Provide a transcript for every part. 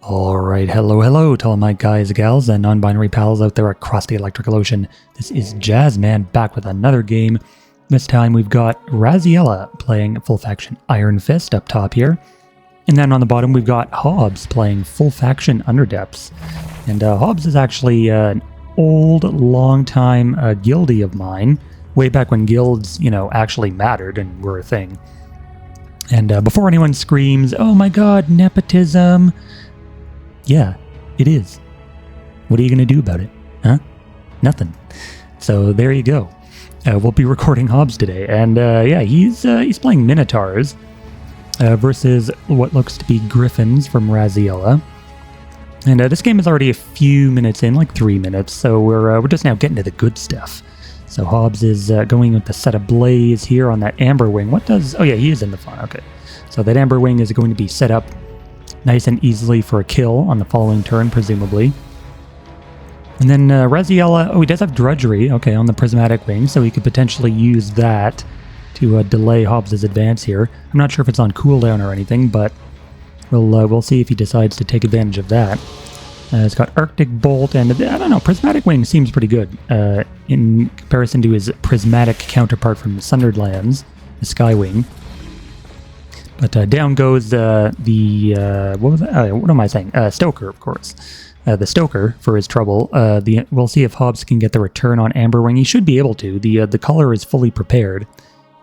Alright, hello to all my guys, gals, and non-binary pals out there across the electrical ocean. This is Jazzman back with another game. This time we've got Raziella playing full faction Iron Fist up top here. And then on the bottom we've got Hobbes playing full faction Underdepths. And Hobbes is actually an old, long-time guildie of mine. Way back when guilds, actually mattered and were a thing. And before anyone screams, "Oh my god, nepotism!" Yeah, it is. What are you going to do about it? Huh? Nothing. So there you go. We'll be recording Hobbes today. And he's playing Minotaurs versus what looks to be Griffins from Raziella. And this game is already a few minutes in, like 3 minutes, so we're just now getting to the good stuff. So Hobbes is going with the set of blaze here on that amber wing. What does... Oh yeah, he is in the front. Okay. So that amber wing is going to be set up nice and easily for a kill on the following turn, presumably. And then Raziella, he does have drudgery, okay, on the prismatic wing, so he could potentially use that to delay Hobbes' advance here. I'm not sure if it's on cooldown or anything, but we'll see if he decides to take advantage of that. It's got Arctic Bolt, and I don't know, prismatic wing seems pretty good in comparison to his prismatic counterpart from the Sundered Lands, the Sky Wing. But down goes what was that? What am I saying? Stoker, of course. The Stoker for his trouble. We'll see if Hobbes can get the return on Amberwing. He should be able to. The color is fully prepared.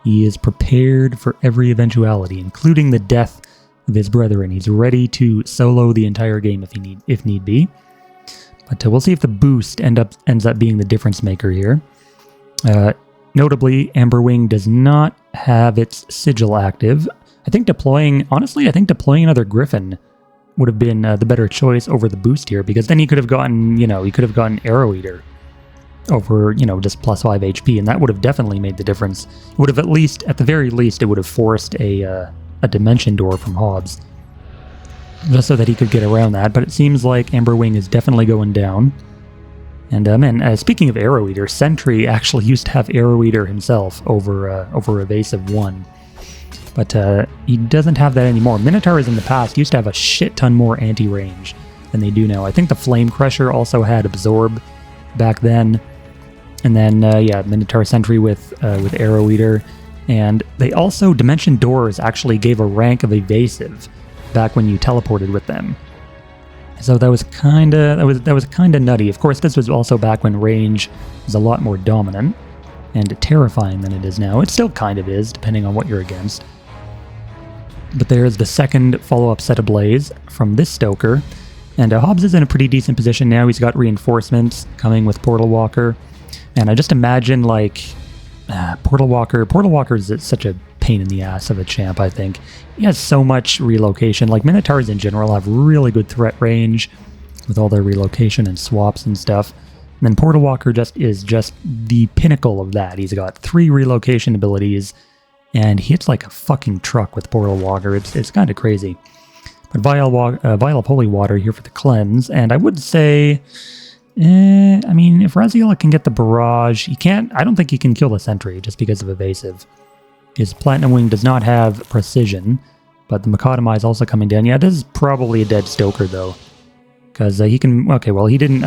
He is prepared for every eventuality, including the death of his brethren. He's ready to solo the entire game if need be. But we'll see if the boost ends up being the difference maker here. Notably, Amberwing does not have its sigil active. I think deploying another Griffin would have been the better choice over the boost here, because then he could have gotten, Arrow Eater over, just plus 5 HP, and that would have definitely made the difference. It would have at the very least, it would have forced a Dimension Door from Hobbes, just so that he could get around that, but it seems like Amberwing is definitely going down. And speaking of Arrow Eater, Sentry actually used to have Arrow Eater himself over Evasive 1. But he doesn't have that anymore. Minotaurs in the past used to have a shit ton more anti-range than they do now. I think the Flame Crusher also had Absorb back then. And then, Minotaur Sentry with Arrow Eater. And they also, Dimension Doors actually gave a rank of Evasive back when you teleported with them. So that was kinda nutty. Of course, this was also back when range was a lot more dominant and terrifying than it is now. It still kind of is, depending on what you're against. But there's the second follow-up set of blaze from this Stoker. And Hobbes is in a pretty decent position now. He's got reinforcements coming with Portal Walker. And I just imagine, Portal Walker is such a pain in the ass of a champ, I think. He has so much relocation. Minotaurs in general have really good threat range with all their relocation and swaps and stuff. And then Portal Walker is just the pinnacle of that. He's got 3 relocation abilities, and he hits like a fucking truck with Portal Walker. It's kind of crazy. But Vial of Holy Water here for the cleanse, and I would say, if Raziella can get the barrage, I don't think he can kill the Sentry just because of Evasive. His Platinum Wing does not have precision, but the Macadamai is also coming down. Yeah, this is probably a dead Stoker though. Because he can... Okay, well, he didn't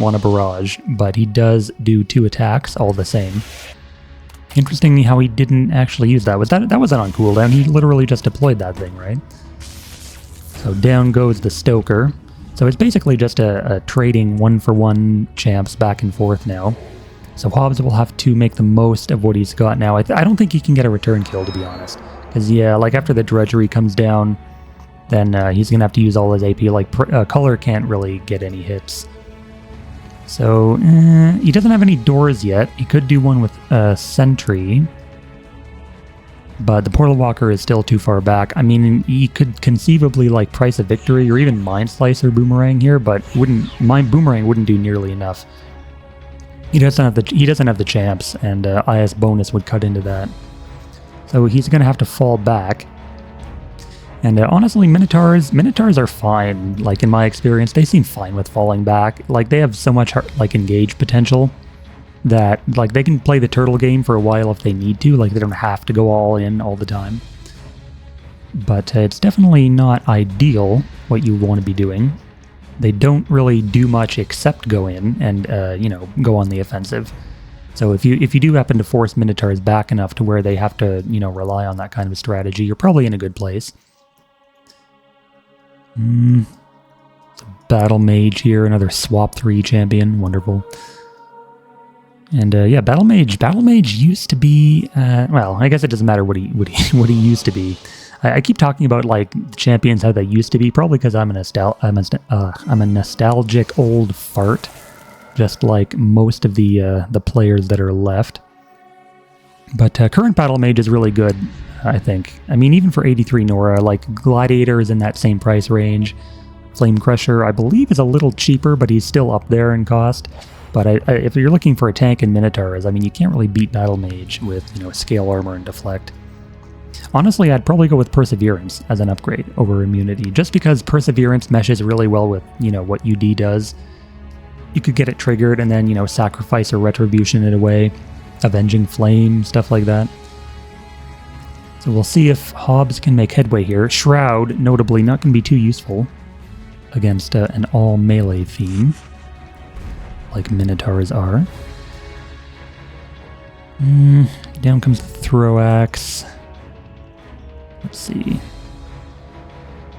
want a barrage, but he does do 2 attacks all the same. Interesting how he didn't actually use that. That wasn't on cooldown. He literally just deployed that thing, right? So down goes the Stoker. So it's basically just a trading 1-for-1 champs back and forth now. So Hobbes will have to make the most of what he's got now. I don't think he can get a return kill, to be honest. Because, after the drudgery comes down, then he's going to have to use all his AP. Color can't really get any hits. So, he doesn't have any doors yet. He could do one with Sentry. But the Portal Walker is still too far back. I mean, he could conceivably, Price of Victory or even Mind Slicer Boomerang here, but Boomerang wouldn't do nearly enough. He doesn't have the champs, and IS bonus would cut into that. So he's going to have to fall back. And honestly, Minotaurs are fine. In my experience, they seem fine with falling back. They have so much, engage potential that, they can play the turtle game for a while if they need to. They don't have to go all in all the time. but it's definitely not ideal what you want to be doing. They don't really do much except go in and, you know, go on the offensive. So if you do happen to force Minotaurs back enough to where they have to, you know, rely on that kind of a strategy, you're probably in a good place. It's a Battle Mage here, another Swap 3 champion, wonderful. And yeah, Battle Mage used to be, well, I guess it doesn't matter what he used to be. I keep talking about like the champions how they used to be, probably because I'm a nostalgic old fart, just like most of the players that are left. But current Battle Mage is really good, I think. I mean, even for 83 Nora, like Gladiator is in that same price range. Flame Crusher, I believe, is a little cheaper, but he's still up there in cost. But if you're looking for a tank in Minotaurs, I mean, you can't really beat Battle Mage with, you know, scale armor and deflect. Honestly, I'd probably go with Perseverance as an upgrade over Immunity, just because Perseverance meshes really well with, you know, what UD does. You could get it triggered and then, you know, sacrifice or Retribution it away, Avenging Flame, stuff like that. So we'll see if Hobbes can make headway here. Shroud, notably, not going to be too useful against an all-melee theme, like Minotaurs are. Down comes the Throw Axe. Let's see.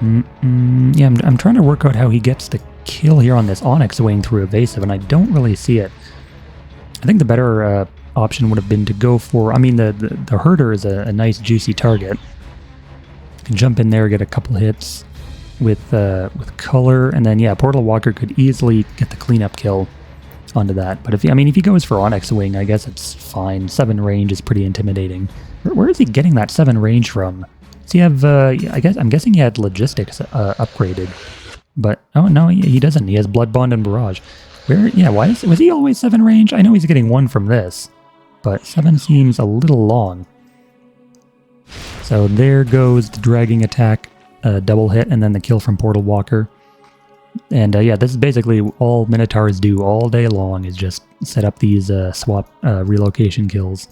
Yeah, I'm trying to work out how he gets the kill here on this Onyx Wing through Evasive, and I don't really see it. I think the better option would have been to go for... I mean, the Herder is a nice, juicy target. You can jump in there, get a couple hits with color, and then, yeah, Portal Walker could easily get the cleanup kill onto that. But if he goes for Onyx Wing, I guess it's fine. 7 range is pretty intimidating. Where is he getting that 7 range from? Does he have, I'm guessing he had Logistics upgraded. But, oh no, he doesn't. He has Blood Bond and Barrage. Was he always 7 range? I know he's getting 1 from this, but 7 seems a little long. So there goes the dragging attack, double hit, and then the kill from Portal Walker. And yeah, this is basically all Minotaurs do all day long, is just set up these swap relocation kills.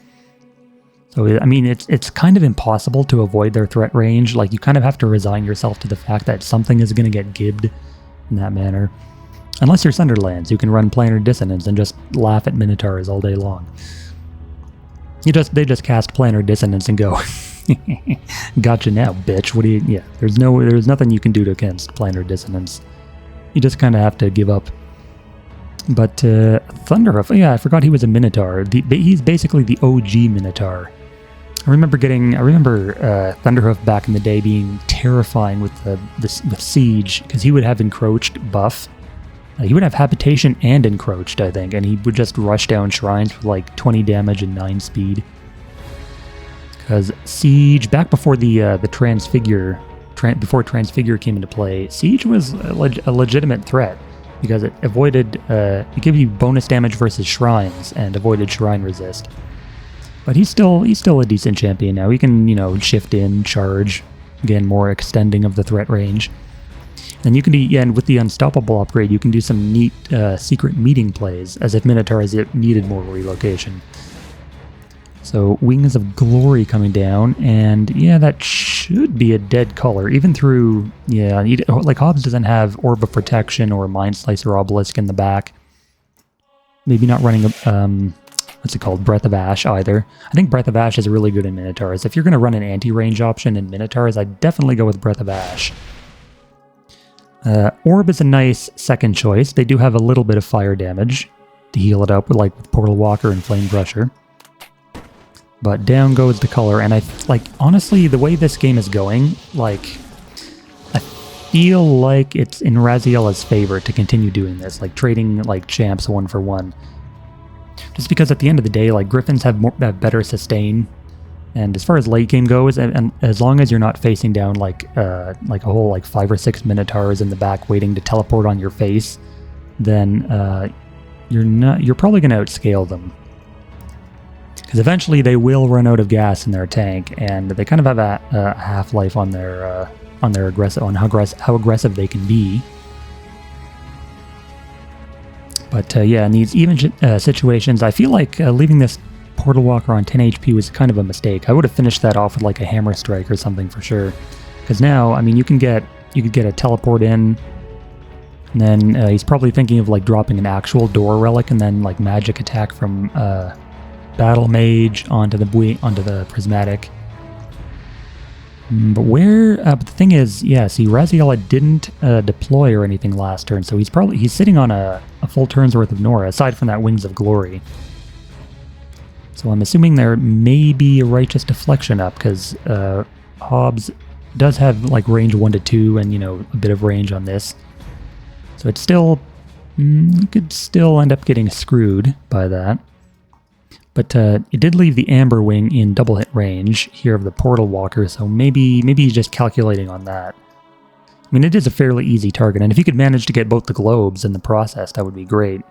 So, I mean, it's kind of impossible to avoid their threat range. Like, you kind of have to resign yourself to the fact that something is going to get gibbed in that manner. Unless you're Sunderlands, you can run Planar Dissonance and just laugh at Minotaurs all day long. They just cast Planar Dissonance and go, gotcha now, bitch. What do you... Yeah, there's nothing you can do against Planar Dissonance. You just kind of have to give up. But Thunderhoof, yeah, I forgot he was a Minotaur. He's basically the OG Minotaur. I remember Thunderhoof back in the day being terrifying with the Siege, because he would have Encroached buff. He would have Habitation and Encroached, I think, and he would just rush down shrines with like 20 damage and 9 speed. Because Siege, back before the Transfigure, before Transfigure came into play, Siege was a legitimate threat, because it avoided, it gave you bonus damage versus shrines and avoided shrine resist. But he's still a decent champion now. He can, you know, shift in, charge, again, more extending of the threat range. And you can do, and with the Unstoppable upgrade, you can do some neat secret meeting plays, as if Minotaurs needed more relocation. So, Wings of Glory coming down, and yeah, that should be a dead color, even through, yeah, like Hobbes doesn't have Orb of Protection or Mind Slicer Obelisk in the back. Maybe not running what's it called, Breath of Ash either. I think Breath of Ash is really good in Minotaurs. If you're going to run an anti-range option in Minotaurs, I'd definitely go with Breath of Ash. Orb is a nice second choice. They do have a little bit of fire damage to heal it up with, like, with Portal Walker and Flame Crusher. But down goes the color, and honestly, the way this game is going, like, I feel like it's in Raziella's favor to continue doing this, like trading, like, champs 1 for 1. Just because at the end of the day, like, Griffins have better sustain, and as far as late game goes, and as long as you're not facing down like a whole like 5 or 6 Minotaurs in the back waiting to teleport on your face, then you're probably going to outscale them. Because eventually they will run out of gas in their tank, and they kind of have a half-life on their how aggressive they can be. But yeah, in these even situations, I feel like leaving this Portal Walker on 10 HP was kind of a mistake. I would have finished that off with like a Hammer Strike or something for sure. Because now, I mean, you could get a teleport in, and then he's probably thinking of like dropping an actual door relic and then like magic attack from battle mage onto the prismatic. But but the thing is, yeah, see, Raziella didn't deploy or anything last turn, so he's sitting on a full turn's worth of Nora, aside from that Wings of Glory. So I'm assuming there may be a Righteous Deflection up, because Hobbes does have like range 1 to 2 and, you know, a bit of range on this. So it's still, you could still end up getting screwed by that. But it did leave the Amber Wing in double hit range here of the Portal Walker, so maybe he's just calculating on that. I mean, it is a fairly easy target, and if you could manage to get both the globes in the process, that would be great.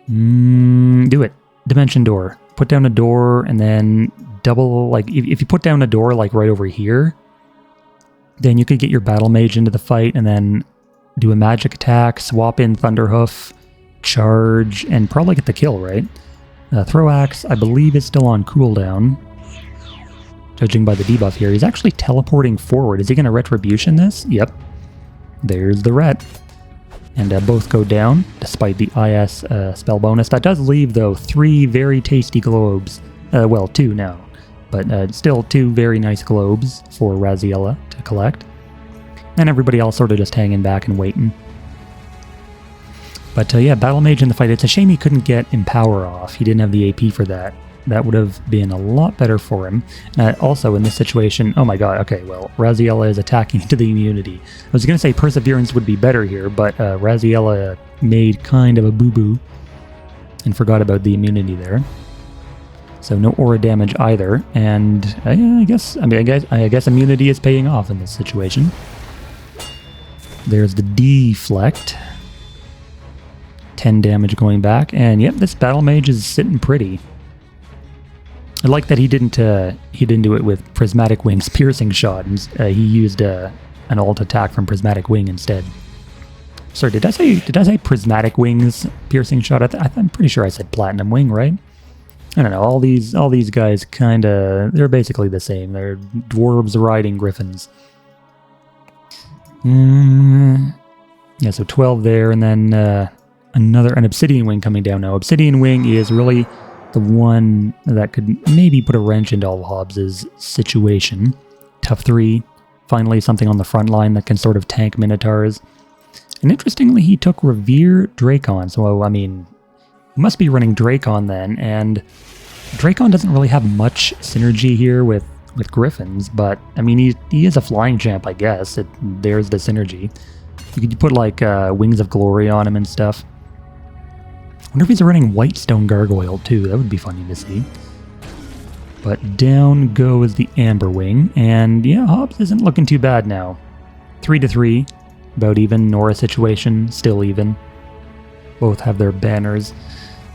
Do it. Dimension door. Put down a door, and then double, like, if you put down a door, like, right over here, then you could get your Battle Mage into the fight, and then do a magic attack, swap in Thunderhoof, charge, and probably get the kill, right? Throw Axe, I believe, is still on cooldown. Judging by the debuff here. He's actually teleporting forward. Is he going to Retribution this? Yep. There's the Ret. And both go down, despite the IS spell bonus. That does leave, though, 3 very tasty globes. Well, 2 now. But still 2 very nice globes for Raziella to collect. And everybody else sort of just hanging back and waiting. But yeah, Battle Mage in the fight. It's a shame he couldn't get Empower off. He didn't have the AP for that. That would have been a lot better for him. Also, in this situation, oh my god, okay, well, Raziella is attacking into the immunity. I was going to say Perseverance would be better here, but Raziella made kind of a boo-boo and forgot about the immunity there. So no aura damage either, and I guess immunity is paying off in this situation. There's the Deflect. 10 damage going back, and yep, this Battle Mage is sitting pretty. I like that he didn't do it with Prismatic Wing's Piercing Shot. He used an alt attack from Prismatic Wing instead. Sorry, did I say Prismatic Wing's Piercing Shot? I'm pretty sure I said Platinum Wing, right? I don't know. All these guys they're basically the same. They're dwarves riding griffins. Yeah, so 12 there, and then an Obsidian Wing coming down now. Obsidian Wing is really the one that could maybe put a wrench into all of Hobbes' situation. Tough 3, finally something on the front line that can sort of tank Minotaurs. And interestingly, he took Revere Drakon, so I mean, he must be running Drakon then, and Drakon doesn't really have much synergy here with Griffins, but I mean, he is a flying champ, I guess. There's the synergy. You could put like Wings of Glory on him and stuff. I wonder if he's running Whitestone Gargoyle too. That would be funny to see. But down goes the Amber Wing, and yeah, Hobbes isn't looking too bad now. 3-3, about even. Nora situation, still even. Both have their banners.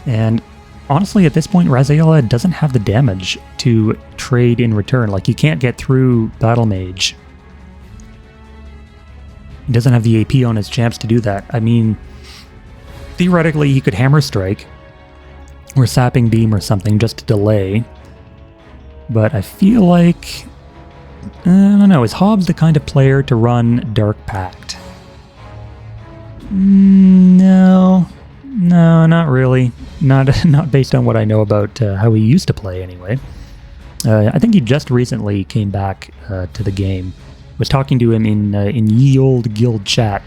And honestly, at this point, Raziella doesn't have the damage to trade in return. Like, you can't get through Battle Mage. He doesn't have the AP on his champs to do that. I mean, theoretically, he could Hammer Strike or Sapping Beam or something just to delay. But I feel like, I don't know, is Hobbes the kind of player to run Dark Pact? No, not really. Not based on what I know about how he used to play, anyway. I think he just recently came back to the game. Was talking to him in Ye Olde Guild chat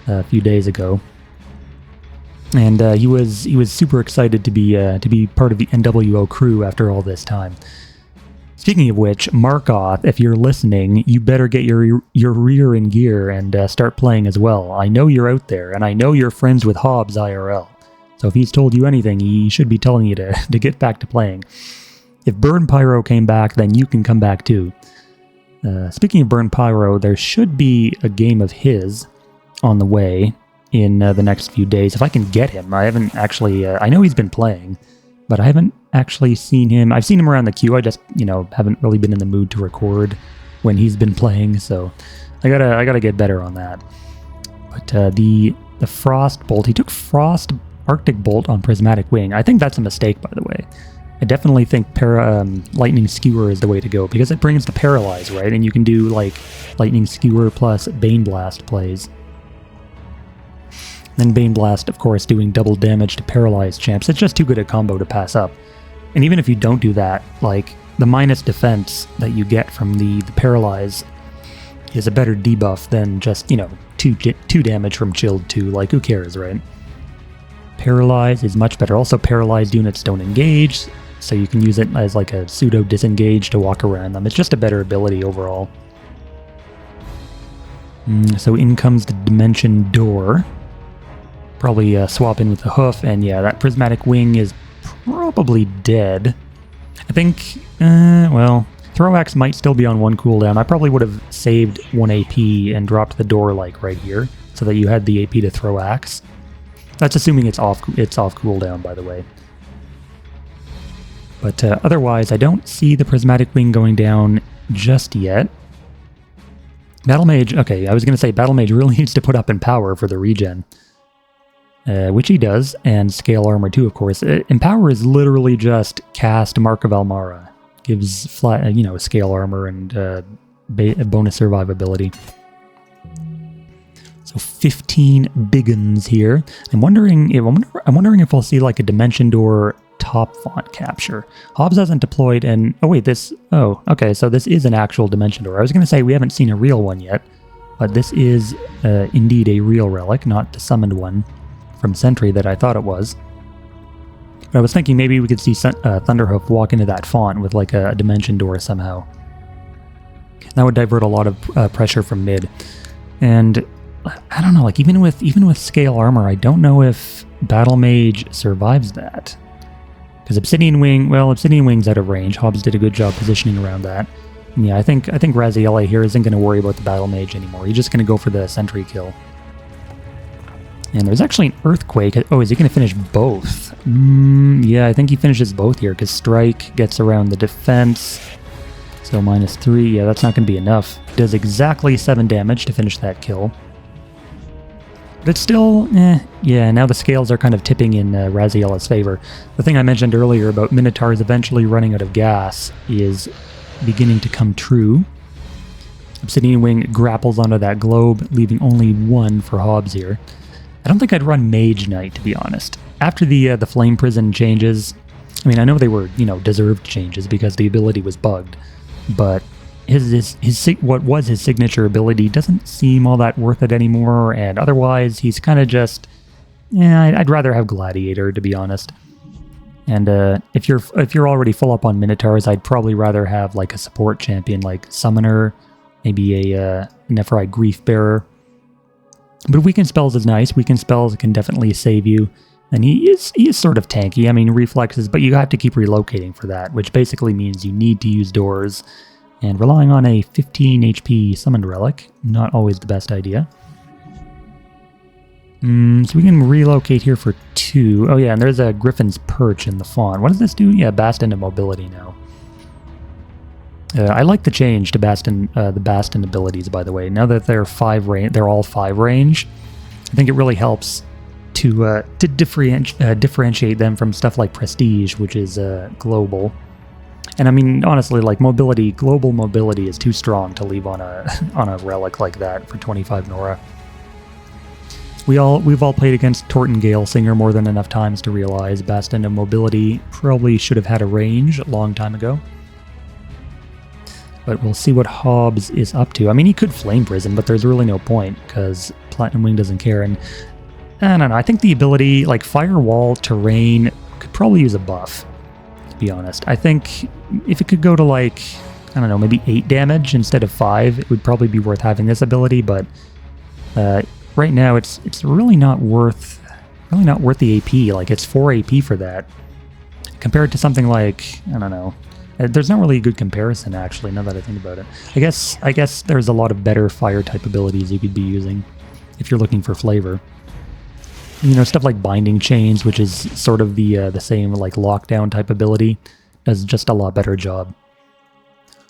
a few days ago, and he was super excited to be part of the NWO crew after all this time. Speaking of which, Markoth, if you're listening, you better get your rear in gear and start playing as well. I know you're out there, and I know you're friends with Hobbes IRL. So if he's told you anything, he should be telling you to get back to playing. If Burn Pyro came back, then you can come back too. Speaking of Burn Pyro, there should be a game of his on the way in the next few days. If I can get him. I haven't actually... I know he's been playing, but I haven't actually seen him. I've seen him around the queue. I just, haven't really been in the mood to record when he's been playing, so I gotta get better on that. But the Frost Bolt, he took Frost Arctic Bolt on Prismatic Wing. I think that's a mistake, by the way. I definitely think Lightning Skewer is the way to go, because it brings the Paralyze, right? And you can do, like, Lightning Skewer plus Bane Blast plays. Then Bane Blast, of course, doing double damage to Paralyzed champs. It's just too good a combo to pass up. And even if you don't do that, like, the minus defense that you get from the Paralyze is a better debuff than just, you know, 2 damage from Chilled 2. Like, who cares, right? Paralyze is much better. Also, Paralyzed units don't engage, so you can use it as like a pseudo disengage to walk around them. It's just a better ability overall. So in comes the Dimension Door. Probably swap in with the Hoof, and yeah, that Prismatic Wing is probably dead. I think, well, Throw Axe might still be on 1 cooldown. I probably would have saved 1 AP and dropped the Door like right here, so that you had the AP to Throw Axe. That's assuming it's off cooldown, by the way. But otherwise, I don't see the Prismatic Wing going down just yet. Battle Mage, okay, I was going to say Battle Mage really needs to put up in power for the regen. Which he does, and Scale Armor too, of course. Empower is literally just cast Mark of Almara. Gives flat, you know, Scale Armor and bonus survivability. So 15 biggins here. I'm wondering if we'll see like a Dimension Door top font capture. Hobbes hasn't deployed, and oh wait, okay, so this is an actual Dimension Door. I was going to say we haven't seen a real one yet, but this is indeed a real relic, not the summoned one from Sentry that I thought it was. But I was thinking maybe we could see Thunderhoof walk into that font with like a Dimension Door somehow. That would divert a lot of pressure from mid. And I don't know, like even with Scale Armor, I don't know if Battle Mage survives that. Because Obsidian Wing's out of range. Hobbes did a good job positioning around that. And yeah, I think Raziella here isn't going to worry about the Battle Mage anymore. He's just going to go for the Sentry kill. And there's actually an Earthquake. Oh, is he going to finish both? Yeah, I think he finishes both here, because Strike gets around the defense. So -3, yeah, that's not going to be enough. Does exactly 7 damage to finish that kill. But it's still, yeah, now the scales are kind of tipping in Raziella's favor. The thing I mentioned earlier about Minotaurs eventually running out of gas is beginning to come true. Obsidian Wing grapples onto that globe, leaving only 1 for Hobbes here. I don't think I'd run Mage Knight, to be honest. After the Flame Prison changes, I mean, I know they were, you know, deserved changes because the ability was bugged, but what was his signature ability doesn't seem all that worth it anymore, and otherwise he's kind of just, yeah, I'd rather have Gladiator, to be honest. And if you're already full up on Minotaurs, I'd probably rather have like a support champion like Summoner, maybe a Nephrite Grief Bearer. But Weakened Spells is nice. Weakened Spells can definitely save you. And he is sort of tanky. I mean, reflexes, but you have to keep relocating for that, which basically means you need to use doors. And relying on a 15 HP Summoned Relic, not always the best idea. So we can relocate here for 2. Oh yeah, and there's a Griffin's Perch in the font. What does this do? Yeah, Bastion of Mobility now. I like the change to the Bastion abilities, by the way. Now that they're all 5 range, I think it really helps to differentiate them from stuff like Prestige, which is global. And I mean, honestly, like global mobility is too strong to leave on a relic like that for 25 Nora. We've all played against Torton Galesinger more than enough times to realize Bastion of Mobility probably should have had a range a long time ago. But we'll see what Hobbes is up to. I mean, he could Flame Prison, but there's really no point, because Platinum Wing doesn't care. And I don't know, I think the ability, like Firewall, Terrain, could probably use a buff, to be honest. I think if it could go to like, I don't know, maybe 8 damage instead of 5, it would probably be worth having this ability, but right now it's really not worth the AP. Like, it's 4 AP for that. Compared to something like, I don't know, there's not really a good comparison, actually, now that I think about it. I guess there's a lot of better fire-type abilities you could be using if you're looking for flavor. You know, stuff like Binding Chains, which is sort of the same, like, lockdown-type ability, does just a lot better job.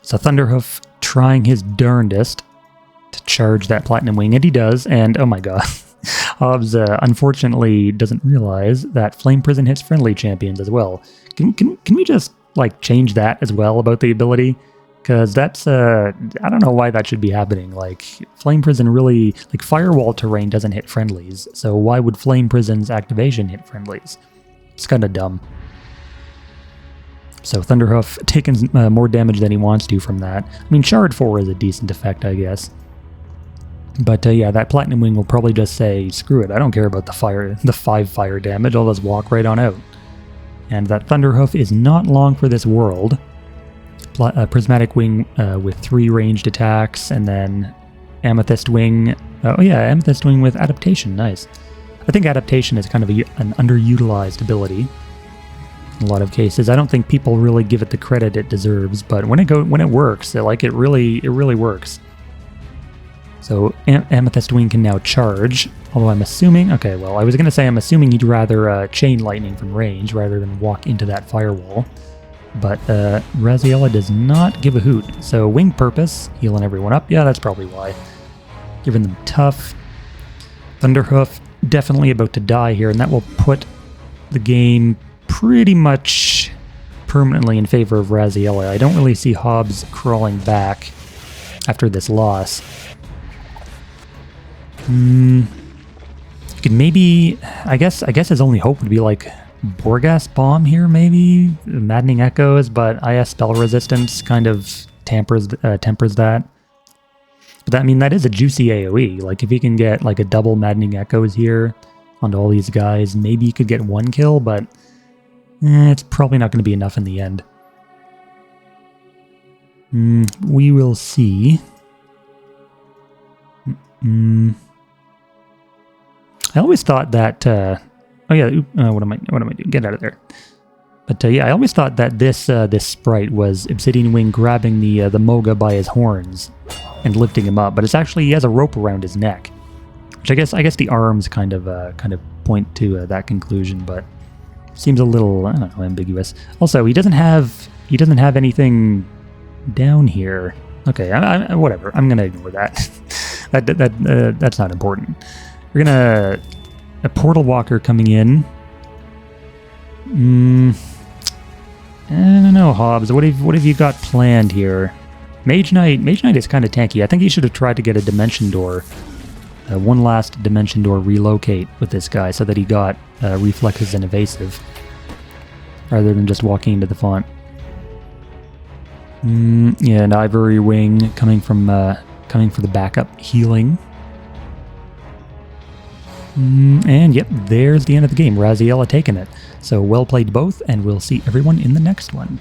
So Thunderhoof trying his darndest to charge that Platinum Wing, and he does, and oh my god. Hobbes unfortunately doesn't realize that Flame Prison hits friendly champions as well. Can we just like change that as well about the ability? Because that's I don't know why that should be happening. Like Flame Prison really, like Firewall terrain doesn't hit friendlies, so why would Flame Prison's activation hit friendlies? It's kind of dumb. So Thunderhoof taking more damage than he wants to from that. I mean, Shard 4 is a decent effect, I guess. But yeah, that Platinum Wing will probably just say, screw it, I don't care about the 5 fire damage, I'll just walk right on out. And that Thunderhoof is not long for this world. Prismatic Wing with 3 ranged attacks, and then Amethyst Wing. Oh yeah, Amethyst Wing with Adaptation, nice. I think Adaptation is kind of an underutilized ability in a lot of cases. I don't think people really give it the credit it deserves, but when it works, it really works. So Amethyst Wing can now charge, although I'm assuming, okay, well, I was going to say I'm assuming he'd rather Chain Lightning from range rather than walk into that firewall. But Raziella does not give a hoot. So Wing Purpose, healing everyone up. Yeah, that's probably why. Giving them tough. Thunderhoof, definitely about to die here, and that will put the game pretty much permanently in favor of Raziella. I don't really see Hobbes crawling back after this loss. Could maybe, I guess his only hope would be like Borgas Bomb here, maybe? Maddening Echoes, but IS Spell Resistance kind of tempers that. But that, I mean, that is a juicy AoE. Like, if he can get like a double Maddening Echoes here onto all these guys, maybe he could get 1 kill, but it's probably not going to be enough in the end. We will see. I always thought that... oh yeah, what am I doing? Get out of there. But yeah, I always thought that this sprite was Obsidian Wing grabbing the Moga by his horns and lifting him up, but it's actually he has a rope around his neck, which I guess the arms kind of point to that conclusion, but seems a little, I don't know, ambiguous. Also, he doesn't have anything down here. Okay, whatever. I'm gonna ignore that. That's not important. We're gonna a Portal Walker coming in. I don't know, Hobbes. What have you got planned here? Mage Knight is kind of tanky. I think he should have tried to get a Dimension Door. One last Dimension Door relocate with this guy so that he got Reflexes and Evasive, rather than just walking into the font. Yeah, an Ivory Wing coming for the backup healing. And yep, there's the end of the game. Raziella taking it. So well played both, and we'll see everyone in the next one.